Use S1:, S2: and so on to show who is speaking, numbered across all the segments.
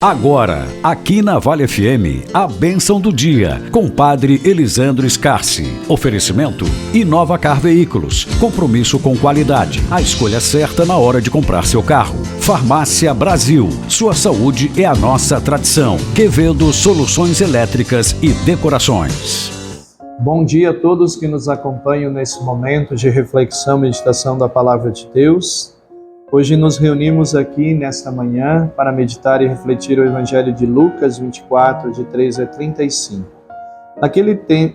S1: Agora, aqui na Vale FM, a bênção do dia, com Padre Elisandro Scarsi. Oferecimento, Inovacar Veículos, compromisso com qualidade, a escolha certa na hora de comprar seu carro. Farmácia Brasil, sua saúde é a nossa tradição. Quevedo Soluções Elétricas e Decorações.
S2: Bom dia a todos que nos acompanham nesse momento de reflexão e meditação da Palavra de Deus. Hoje nos reunimos aqui nesta manhã para meditar e refletir o Evangelho de Lucas 24, de 3 a 35.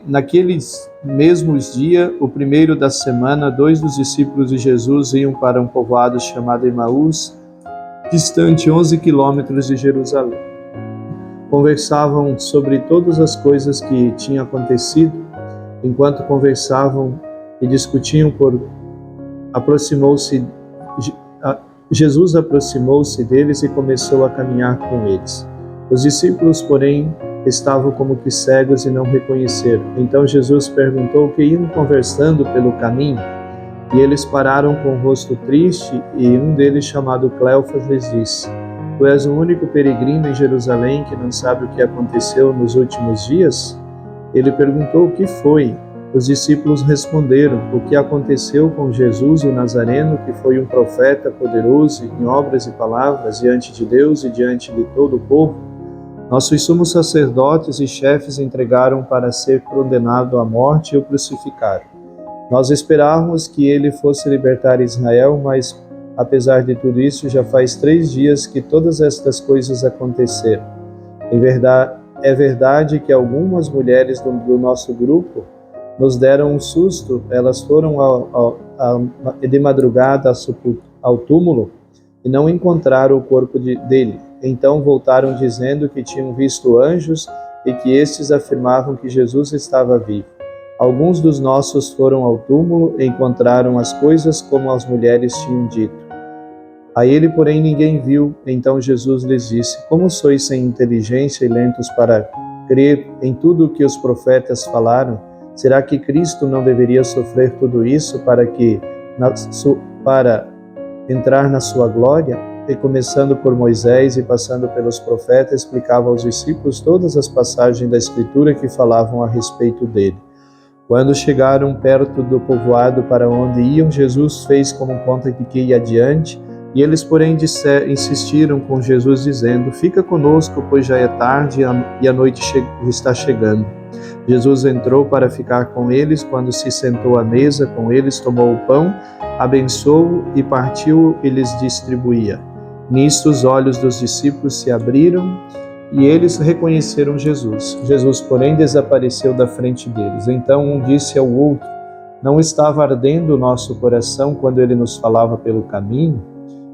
S2: Naqueles mesmos dias, o primeiro da semana, 2 dos discípulos de Jesus iam para um povoado chamado Emaús, distante 11 quilômetros de Jerusalém. Conversavam sobre todas as coisas que tinham acontecido. Enquanto conversavam e discutiam, Jesus aproximou-se deles e começou a caminhar com eles. Os discípulos, porém, estavam como que cegos e não reconheceram. Então Jesus perguntou o que iam conversando pelo caminho, e eles pararam com o rosto triste, e um deles, chamado Cleofas, lhes disse: Tu és o único peregrino em Jerusalém que não sabe o que aconteceu nos últimos dias? Ele perguntou o que foi. Os discípulos responderam: o que aconteceu com Jesus, o Nazareno, que foi um profeta poderoso em obras e palavras diante de Deus e diante de todo o povo. Nossos sumos sacerdotes e chefes entregaram para ser condenado à morte e o crucificaram. Nós esperávamos que ele fosse libertar Israel, mas, apesar de tudo isso, já faz 3 dias que todas estas coisas aconteceram. É verdade que algumas mulheres do nosso grupo nos deram um susto. Elas foram de madrugada ao túmulo e não encontraram o corpo dele. Então voltaram dizendo que tinham visto anjos e que estes afirmavam que Jesus estava vivo. Alguns dos nossos foram ao túmulo e encontraram as coisas como as mulheres tinham dito. A ele, porém, ninguém viu. Então Jesus lhes disse: Como sois sem inteligência e lentos para crer em tudo o que os profetas falaram? Será que Cristo não deveria sofrer tudo isso para entrar na sua glória? E começando por Moisés e passando pelos profetas, explicava aos discípulos todas as passagens da Escritura que falavam a respeito dele. Quando chegaram perto do povoado para onde iam, Jesus fez como conta de que ia adiante, e eles, porém, insistiram com Jesus, dizendo: Fica conosco, pois já é tarde e a noite está chegando. Jesus entrou para ficar com eles. Quando se sentou à mesa com eles, tomou o pão, abençoou e partiu e lhes distribuía. Nisto os olhos dos discípulos se abriram e eles reconheceram Jesus. Jesus, porém, desapareceu da frente deles. Então um disse ao outro: Não estava ardendo o nosso coração quando ele nos falava pelo caminho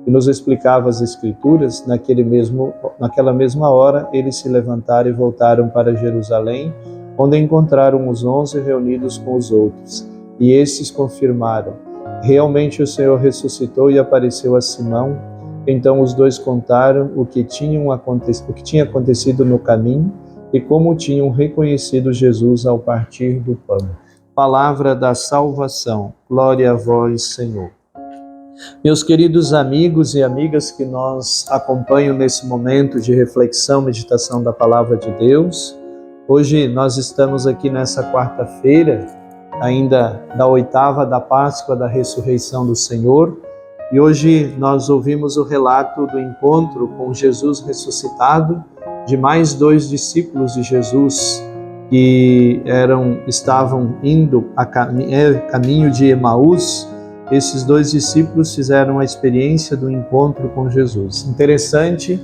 S2: e nos explicava as Escrituras? Naquela mesma hora, eles se levantaram e voltaram para Jerusalém, onde encontraram os 11 reunidos com os outros. E estes confirmaram: Realmente o Senhor ressuscitou e apareceu a Simão. Então os dois contaram o que tinha acontecido no caminho e como tinham reconhecido Jesus ao partir do pão. Palavra da salvação. Glória a vós, Senhor. Meus queridos amigos e amigas que nos acompanham nesse momento de reflexão, meditação da Palavra de Deus, hoje nós estamos aqui nessa quarta-feira, ainda da 8ª da Páscoa da Ressurreição do Senhor, e hoje nós ouvimos o relato do encontro com Jesus ressuscitado de mais 2 discípulos de Jesus que estavam indo a caminho de Emaús. Esses 2 discípulos fizeram a experiência do encontro com Jesus. Interessante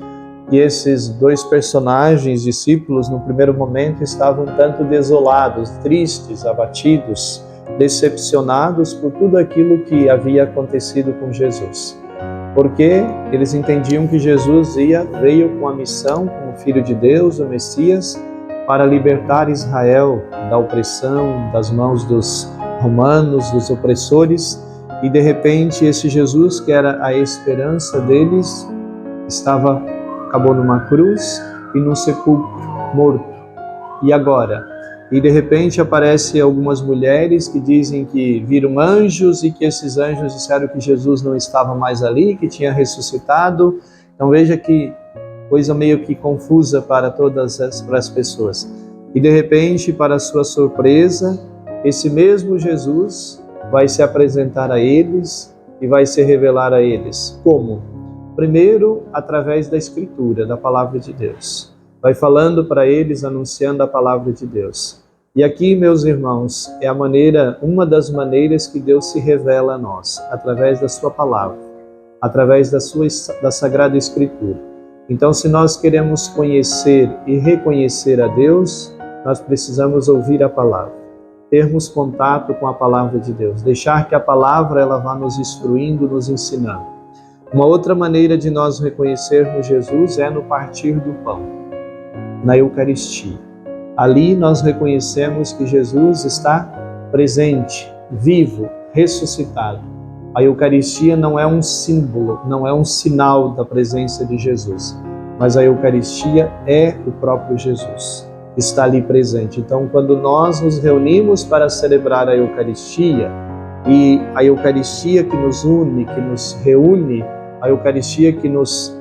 S2: que esses 2 personagens, discípulos, no primeiro momento estavam um tanto desolados, tristes, abatidos, decepcionados por tudo aquilo que havia acontecido com Jesus. Porque eles entendiam que Jesus veio com a missão, como Filho de Deus, o Messias, para libertar Israel da opressão, das mãos dos romanos, dos opressores. E de repente esse Jesus, que era a esperança deles, acabou numa cruz e num sepulcro, morto. E agora? E de repente aparecem algumas mulheres que dizem que viram anjos e que esses anjos disseram que Jesus não estava mais ali, que tinha ressuscitado. Então veja que coisa meio que confusa para todas as pessoas. E de repente, para sua surpresa, esse mesmo Jesus vai se apresentar a eles e vai se revelar a eles. Como? Primeiro, através da Escritura, da Palavra de Deus. Vai falando para eles, anunciando a Palavra de Deus. E aqui, meus irmãos, é uma das maneiras que Deus se revela a nós, através da sua Palavra, através da Sagrada Escritura. Então, se nós queremos conhecer e reconhecer a Deus, nós precisamos ouvir a Palavra, termos contato com a Palavra de Deus, deixar que a Palavra ela vá nos instruindo, nos ensinando. Uma outra maneira de nós reconhecermos Jesus é no partir do pão, na Eucaristia. Ali nós reconhecemos que Jesus está presente, vivo, ressuscitado. A Eucaristia não é um símbolo, não é um sinal da presença de Jesus, mas a Eucaristia é o próprio Jesus, está ali presente. Então, quando nós nos reunimos para celebrar a Eucaristia, e a Eucaristia que nos une, que nos reúne, a Eucaristia que nos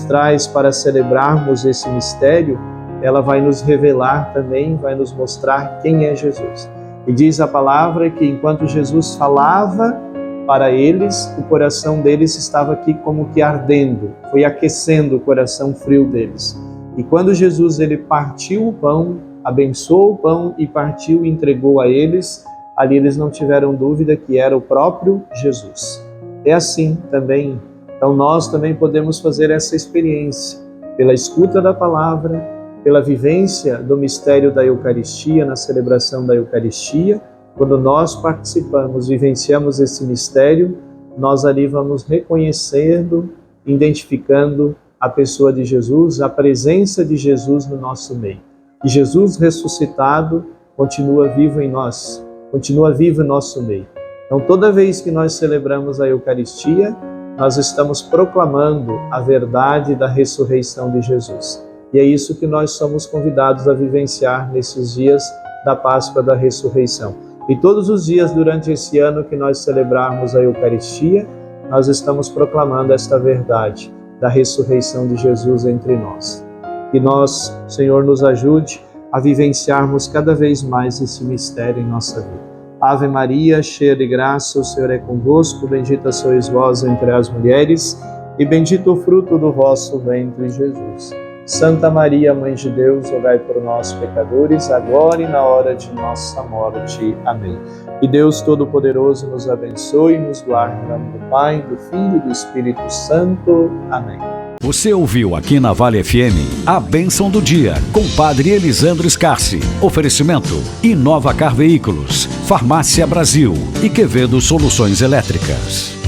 S2: traz para celebrarmos esse mistério, ela vai nos revelar também, vai nos mostrar quem é Jesus. E diz a palavra que enquanto Jesus falava para eles, o coração deles estava aqui como que ardendo, foi aquecendo o coração frio deles. E quando Jesus ele partiu o pão, abençoou o pão e partiu e entregou a eles, ali eles não tiveram dúvida que era o próprio Jesus. É assim também. Então nós também podemos fazer essa experiência pela escuta da palavra, pela vivência do mistério da Eucaristia, na celebração da Eucaristia. Quando nós participamos, vivenciamos esse mistério, nós ali vamos reconhecendo, identificando a pessoa de Jesus, a presença de Jesus no nosso meio. E Jesus ressuscitado continua vivo em nós, continua vivo em nosso meio. Então, toda vez que nós celebramos a Eucaristia, nós estamos proclamando a verdade da ressurreição de Jesus. E é isso que nós somos convidados a vivenciar nesses dias da Páscoa da Ressurreição. E todos os dias durante esse ano que nós celebrarmos a Eucaristia, nós estamos proclamando esta verdade da ressurreição de Jesus entre nós. Que nós, Senhor, nos ajude a vivenciarmos cada vez mais esse mistério em nossa vida. Ave Maria, cheia de graça, o Senhor é convosco, bendita sois vós entre as mulheres, e bendito o fruto do vosso ventre, Jesus. Santa Maria, Mãe de Deus, rogai por nós, pecadores, agora e na hora de nossa morte. Amém. E Deus Todo-Poderoso nos abençoe e nos guarde em nome do Pai, do Filho e do Espírito Santo. Amém.
S1: Você ouviu aqui na Vale FM a Bênção do Dia, com Padre Elisandro Scarsi. Oferecimento: Inova Car Veículos, Farmácia Brasil e Quevedo Soluções Elétricas.